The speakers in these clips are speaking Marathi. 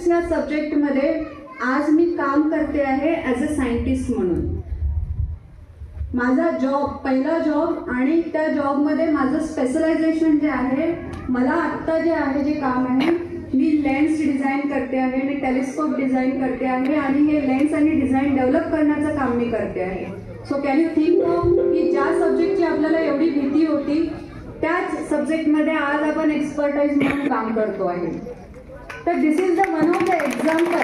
सायन्स या सब्जेक्टमध्ये आज मी काम करते आहे ॲज अ सायंटिस्ट म्हणून. माझा जॉब, पहिला जॉब, आणि त्या जॉबमध्ये माझं स्पेशलायझेशन जे आहे, मला आत्ता जे आहे जे काम आहे, मी लेन्स डिझाईन करते आहे, मी टेलिस्कोप डिझाईन करते आहे आणि हे लेन्स आणि डिझाईन डेव्हलप करण्याचं काम मी करते आहे. So can you think of की ज्या सब्जेक्टची आपल्याला एवढी भीती होती त्याच सब्जेक्टमध्ये आज आपण एक्सपर्टाईज म्हणून काम करतो आहे. तर this is the one of the example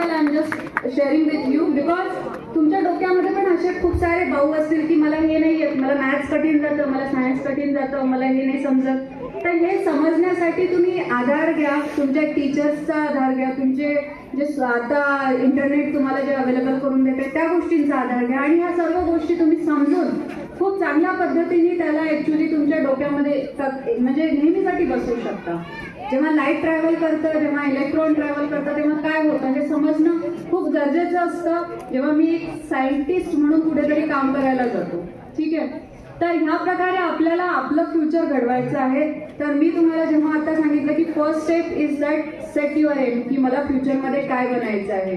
I am just sharing with you, because तुमच्या डोक्यामध्ये पण असे खूप सारे भाऊ असतील की मला हे नाही येत, मला मॅथ्स कठीण जातं, मला सायन्स कठीण जातं, मला हे नाही समजत. तर हे समजण्यासाठी तुम्ही आधार घ्या, तुमच्या टीचर्सचा आधार घ्या, तुमचे जे आता इंटरनेट तुम्हाला जे अवेलेबल करून देते त्या गोष्टींचा आधार घ्या आणि ह्या सर्व गोष्टी तुम्ही समजून खूप चांगल्या पद्धतीने त्याला ॲक्च्युली तुमच्या डोक्यामध्ये म्हणजे नेहमीसाठी बसवू शकता. जेव्हा लाईट ट्रॅव्हल करतं, जेव्हा इलेक्ट्रॉन ट्रॅव्हल करतं, तेव्हा काय होतं हे समजणं खूप गरजेचं असतं जेव्हा मी एक सायंटिस्ट म्हणून कुठेतरी काम करायला जातो. ठीक आहे. तर ह्या प्रकारे आपल्याला आपलं फ्युचर घडवायचं आहे. तर मी तुम्हाला जेव्हा आता सांगितलं की first step is that set your aim, की मला फ्युचरमध्ये काय बनायचं आहे.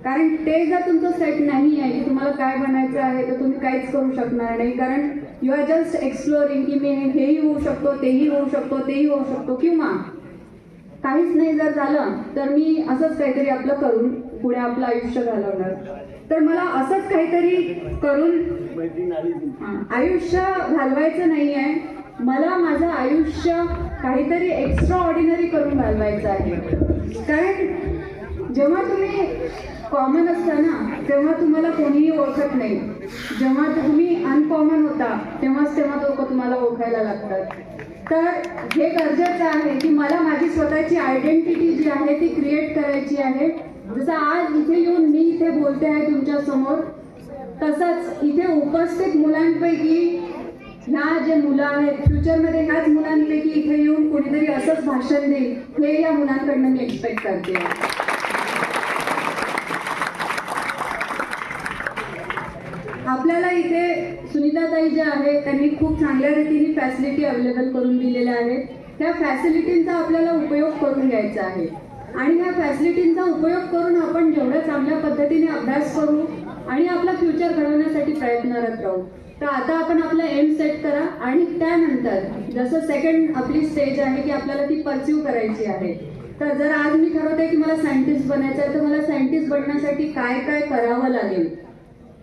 कारण ते जर तुमचं सेट नाही आहे की तुम्हाला काय बनायचं आहे तर तुम्ही काहीच करू शकणार नाही. कारण यू आर जस्ट एक्सप्लोरिंग की मी हेही होऊ शकतो, तेही होऊ शकतो, तेही होऊ शकतो, किंवा काहीच नाही जर झालं तर मी असंच काहीतरी आपलं करून पुढे आपलं आयुष्य घालवणार. तर मला असंच काहीतरी करून आयुष्य घालवायचं नाही आहे. मला माझं आयुष्य काहीतरी एक्स्ट्रा ऑर्डिनरी करून घालवायचं आहे. कारण जेव्हा तुम्ही कॉमन असता ना तेव्हा तुम्हाला कोणीही ओळखत नाही. जेव्हा तुम्ही अनकॉमन होता तेव्हा लोक तुम्हाला ओळखायला लागतात. तर हे गरजेचं आहे की मला माझी स्वतःची आयडेंटिटी जी आहे ती क्रिएट करायची आहे. जसं आज इथे येऊन मी इथे बोलते आहे तुमच्या समोर, तसंच इथे उपस्थित मुलांपैकी ह्या जे मुलं आहेत फ्युचरमध्ये ह्याच मुलांपैकी इथे येऊन कोणीतरी असंच भाषण देईल हे या मुलांकडनं मी एक्सपेक्ट करते. आपल्याला इथे सुनीताताई जे आहे त्यांनी खूप चांगल्या रीतीने फॅसिलिटी अवेलेबल करून दिलेल्या आहेत. त्या फॅसिलिटींचा आपल्याला उपयोग करून घ्यायचा आहे आणि ह्या फॅसिलिटींचा उपयोग करून आपण जेवढ्या चांगल्या पद्धतीने अभ्यास करू आणि आपलं फ्युचर घडवण्यासाठी प्रयत्नरत राहू. तर आता आपण आपलं एम सेट करा आणि त्यानंतर जसं सेकंड आपली स्टेज आहे की आपल्याला ती परस्यू करायची आहे. तर जर आज मी ठरवते की मला सायंटिस्ट बनायचं आहे तर मला सायंटिस्ट बनण्यासाठी काय काय करावं लागेल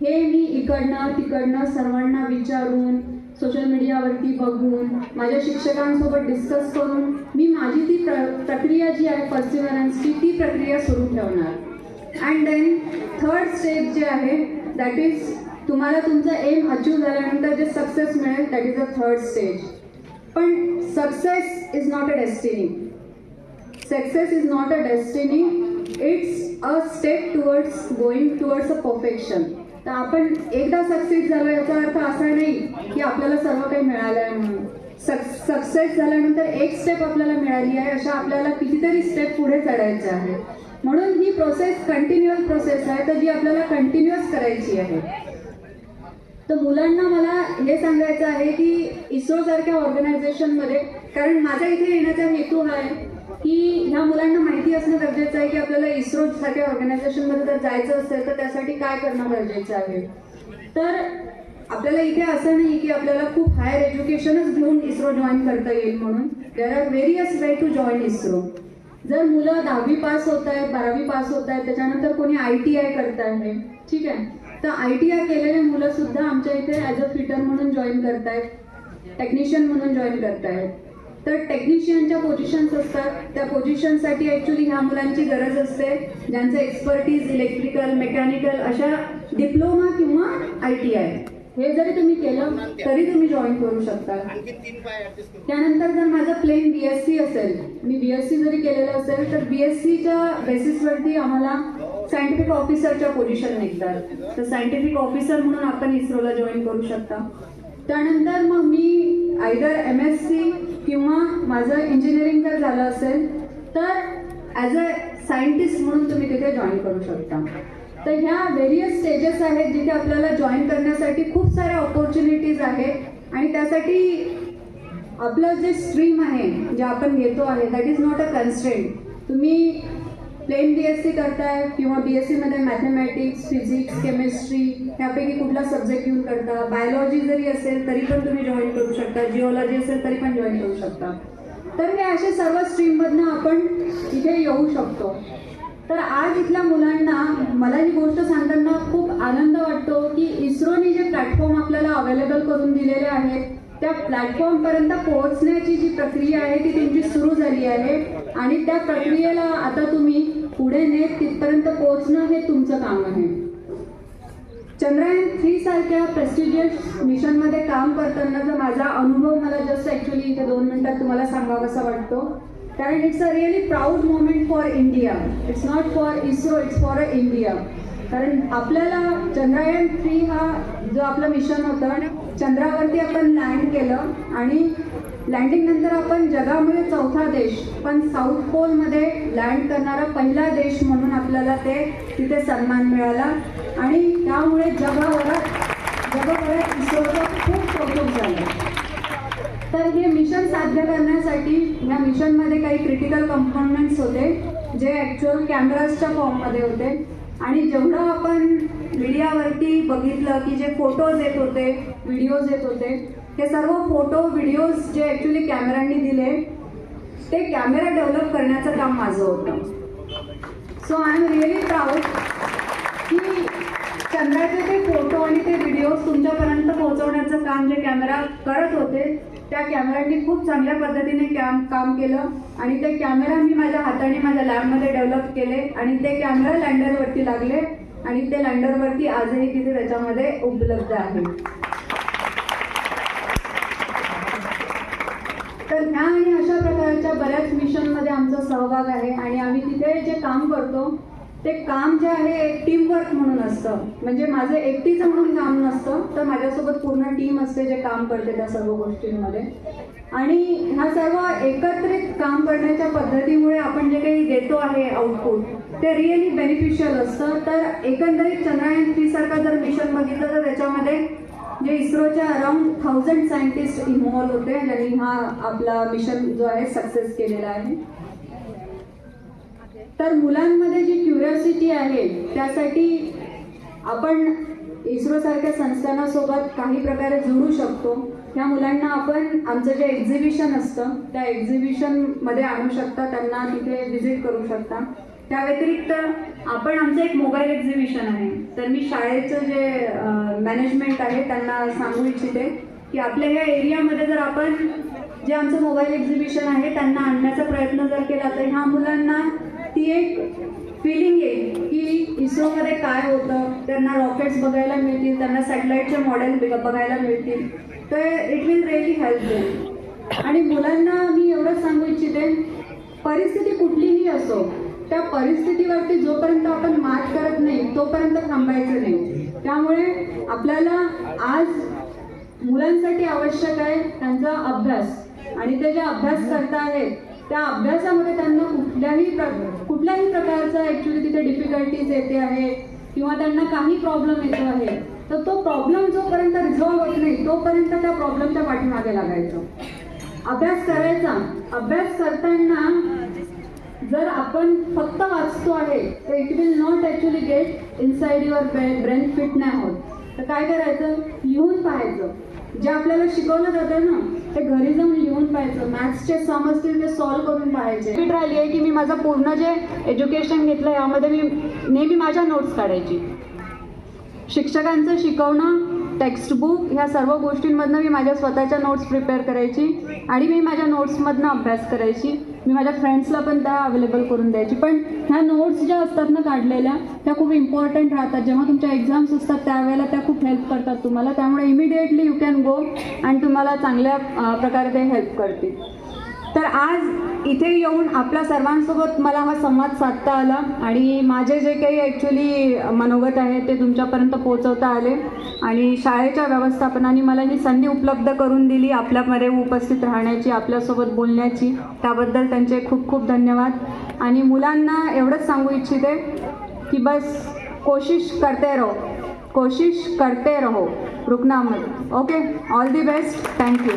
हे मी इकडनं तिकडनं सर्वांना विचारून, सोशल मीडियावरती बघून, माझ्या शिक्षकांसोबत डिस्कस करून मी माझी ती प्रक्रिया जी आहे पर्सिव्हरन्सची ती प्रक्रिया सुरू ठेवणार. अँड देन थर्ड स्टेप जे आहे दॅट इज तुम्हाला तुमचं एम अचीव झाल्यानंतर जे सक्सेस मिळेल that is a third stage. पण success is not a destiny. Success is not a destiny, it's a step towards going towards a perfection. तर आपण एकदा सक्सेस झालो याचा अर्थ असा नाही की आपल्याला सर्व काही मिळालं आहे म्हणून. सक्सेस झाल्यानंतर एक स्टेप आपल्याला मिळाली आहे, अशा आपल्याला कितीतरी स्टेप पुढे चढायचे आहे. म्हणून ही प्रोसेस कंटिन्युअस प्रोसेस आहे तर जी आपल्याला कंटिन्युअस करायची आहे. तर मुलांना मला हे सांगायचं आहे की इस्रो सारख्या ऑर्गनायझेशनमध्ये, कारण माझ्या इथे येण्याचा हेतू हा आहे की ह्या मुलांना माहिती असणं गरजेचं आहे की आपल्याला इस्रो सारख्या ऑर्गनायझेशनमध्ये जर जायचं असेल तर त्यासाठी काय करणं गरजेचं आहे. तर आपल्याला इथे असं नाही की आपल्याला खूप हायर एज्युकेशनच घेऊन इस्रो जॉईन करता येईल म्हणून. There are various way to join ISRO. जर मुलं 10वी पास होत आहेत, 12वी पास होत आहेत, त्याच्यानंतर कोणी ITI करत आहे, ठीक आहे, तर ITI केलेले मुलं सुद्धा आमच्या इथे ॲज अ फिटर म्हणून जॉईन करतायत, टेक्निशियन म्हणून जॉईन करतायत. तर टेक्निशियनच्या पोझिशन्स असतात, त्या पोझिशनसाठी ॲक्च्युली ह्या मुलांची गरज असते ज्यांचं एक्सपर्टीज इलेक्ट्रिकल, मेकॅनिकल अशा डिप्लोमा किंवा ITI हे जरी तुम्ही केलं तरी तुम्ही जॉईन करू शकता. त्यानंतर जर माझं प्लेन BSc असेल, मी BSc जरी केलेलं असेल तर BScच्या बेसिसवरती आम्हाला सायंटिफिक ऑफिसरच्या पोझिशन निघतात. तर सायंटिफिक ऑफिसर म्हणून आपण इस्रोला जॉईन करू शकता. त्यानंतर मग मी आयदर MSc किंवा माझं इंजिनिअरिंग जर झालं असेल तर ॲज अ सायंटिस्ट म्हणून तुम्ही तिथे जॉईन करू शकता. तर ह्या व्हेरियस स्टेजेस आहेत जिथे आपल्याला जॉईन करण्यासाठी खूप साऱ्या ऑपॉर्च्युनिटीज आहेत आणि त्यासाठी आपलं जे स्ट्रीम आहे जे आपण घेतो आहे that is not a constraint. तुम्ही प्लेन BSc करताय किंवा BSc मध्ये मॅथमॅटिक्स, फिजिक्स, केमिस्ट्री ह्यापैकी कुठला सब्जेक्ट घेऊन करता, बायोलॉजी जरी असेल तरी पण तुम्ही जॉईन करू शकता, जिओलॉजी असेल तरी पण जॉईन करू शकता. तर हे असे सर्व स्ट्रीममधनं आपण इथे येऊ शकतो. तर आज इथल्या मुलांना मला ही गोष्ट सांगताना खूप आनंद वाटतो की इस्रोने जे प्लॅटफॉर्म आपल्याला अवेलेबल करून दिलेले आहेत त्या प्लॅटफॉर्मपर्यंत पोहोचण्याची जी प्रक्रिया आहे ती तुमची सुरू झाली आहे आणि त्या प्रक्रियेला आता तुम्ही पुढे नेत तिथपर्यंत पोहोचणं हे तुमचं काम आहे. चंद्रयान-3 सारख्या प्रेस्टिजियस मिशनमध्ये काम करतानाचा माझा अनुभव मला जस्ट ॲक्च्युली इथे 2 मिनिटात तुम्हाला सांगावासा वाटतो. कारण it's a really proud moment for India. It's not for ISRO, it's for a India. कारण आपल्याला चंद्रयान-3 हा जो आपलं मिशन होतं चंद्रावरती आपण लँड केलं आणि लँडिंग नंतर आपण जगामध्ये 4था देश पण साऊथ पोलमध्ये लँड करणारा पहिला देश म्हणून आपल्याला ते तिथे सन्मान मिळाला आणि त्यामुळे जगभरात इस्रोचं खूप कौतुक झालं. तर हे मिशन साध्य करण्यासाठी ह्या मिशनमध्ये काही क्रिटिकल कंपोनंट्स होते जे ॲक्च्युअल कॅमेराजच्या फॉर्ममध्ये होते आणि जेवढं आपण मीडियावरती बघितलं की जे फोटोज येत होते, व्हिडिओज येत होते, हे सर्व फोटो व्हिडिओज जे ॲक्च्युली कॅमेरांनी दिले ते कॅमेरा डेव्हलप करण्याचं काम माझं होतं. So I am really proud की चंद्राचे ते फोटो आणि ते व्हिडिओज तुमच्यापर्यंत पोहोचवण्याचं काम जे कॅमेरा करत होते त्या कॅमेऱ्यांनी खूप चांगल्या पद्धतीने काम केलं आणि ते कॅमेरा मी माझ्या हाताने माझ्या लॅबमध्ये डेव्हलप केले आणि ते कॅमेरा लँडरवरती लागले आणि ते लँडरवरती आजही तिथे त्याच्यामध्ये उपलब्ध आहे. तर ह्या आणि अशा प्रकारच्या बऱ्याच मिशनमध्ये आमचा सहभाग आहे आणि आम्ही तिथे जे काम करतो ते काम जे आहे एक टीमवर्क म्हणून असतं. म्हणजे माझं एकटीचं म्हणून काम नसतं तर माझ्यासोबत पूर्ण टीम असते जे काम करते त्या सर्व गोष्टींमध्ये आणि ह्या सर्व एकत्रित काम करण्याच्या पद्धतीमुळे आपण जे काही देतो आहे आउटपुट ते रिअली बेनिफिशियल असतं. तर एकंदरीत चंद्रयान-3 सारखा जर मिशन बघितलं तर त्याच्यामध्ये जे इस्रोच्या अराउंड 1000 सायंटिस्ट इन्व्हॉल्व होते ज्यांनी हा आपला मिशन जो आहे सक्सेस केलेला आहे. तर मुलांमध्ये जी क्युरिओसिटी आहे त्यासाठी आपण इस्रोसारख्या संस्थानासोबत काही प्रकारे जोडू शकतो. ह्या मुलांना आपण आमचं जे एक्झिबिशन असतं त्या एक्झिबिशनमध्ये आणू शकता, त्यांना तिथे व्हिजिट करू शकता. त्या व्यतिरिक्त आपण आमचं एक मोबाईल एक्झिबिशन आहे. तर मी शाळेचं जे मॅनेजमेंट आहे त्यांना सांगू इच्छिते की आपल्या ह्या एरियामध्ये जर आपण जे आमचं मोबाईल एक्झिबिशन आहे त्यांना आणण्याचा प्रयत्न जर केला तर ह्या मुलांना ती एक फिलिंग येईल की इस्रोमध्ये काय होतं, त्यांना रॉकेट्स बघायला मिळतील, त्यांना सॅटेलाईटचे मॉडेल बघायला मिळतील. तर it will really help them. आणि मुलांना मी एवढंच सांगू इच्छिते परिस्थिती कुठलीही असो त्या परिस्थितीवरती जोपर्यंत आपण मात करत नाही तोपर्यंत थांबायचं नाही. त्यामुळे आपल्याला आज मुलांसाठी आवश्यक आहे त्यांचा अभ्यास आणि ते जे अभ्यास करत आहेत त्या अभ्यासामध्ये त्यांना कुठल्याही प्रकारचा ॲक्च्युली तिथे डिफिकल्टीज येते आहे किंवा त्यांना काही प्रॉब्लेम येतो आहे तर तो प्रॉब्लेम जोपर्यंत रिझॉल्व्ह होत नाही तोपर्यंत त्या प्रॉब्लेमच्या पाठीमागे लागायचं, अभ्यास करायचा. अभ्यास करताना जर आपण फक्त वाचतो आहे तर it will not actually get inside your brain fit नाही होत. तर काय करायचं, लिहून पाहायचं. जे आपल्याला शिकवलं जातं ना ते घरी जाऊन लिहून पाहायचं. मॅथ्सचे सम असतील ते सॉल्व्ह करून पाहायचे. मी राहिली आहे की मी माझं पूर्ण जे एज्युकेशन घेतलं यामध्ये मी नेहमी माझ्या नोट्स काढायची. शिक्षकांचं शिकवणं, टेक्स्टबुक ह्या सर्व गोष्टींमधनं मी माझ्या स्वतःच्या नोट्स प्रिपेअर करायची आणि मी माझ्या नोट्समधनं अभ्यास करायची. मी माझ्या फ्रेंड्सला पण त्या अवेलेबल करून द्यायची. पण ह्या नोट्स ज्या असतात ना काढलेल्या त्या खूप इम्पॉर्टंट राहतात. जेव्हा तुमच्या एक्झाम्स असतात त्यावेळेला त्या खूप हेल्प करतात तुम्हाला. त्यामुळे इमिडिएटली यू कॅन गो आणि तुम्हाला चांगल्या प्रकारे ते हेल्प करतील. तर आज इथे येऊन आपल्या सर्वांसोबत मला हा संवाद साधता आला आणि माझे जे काही ॲक्च्युली मनोगत आहे ते तुमच्यापर्यंत पोहोचवता आले आणि शाळेच्या व्यवस्थापनाने मला ही संधी उपलब्ध करून दिली आपल्यामध्ये उपस्थित राहण्याची, आपल्यासोबत बोलण्याची. त्याबद्दल त्यांचे खूप खूप धन्यवाद. आणि मुलांना एवढंच सांगू इच्छिते की बस कोशिश करते रहो, रुकना मत. Okay, all the best. Thank you.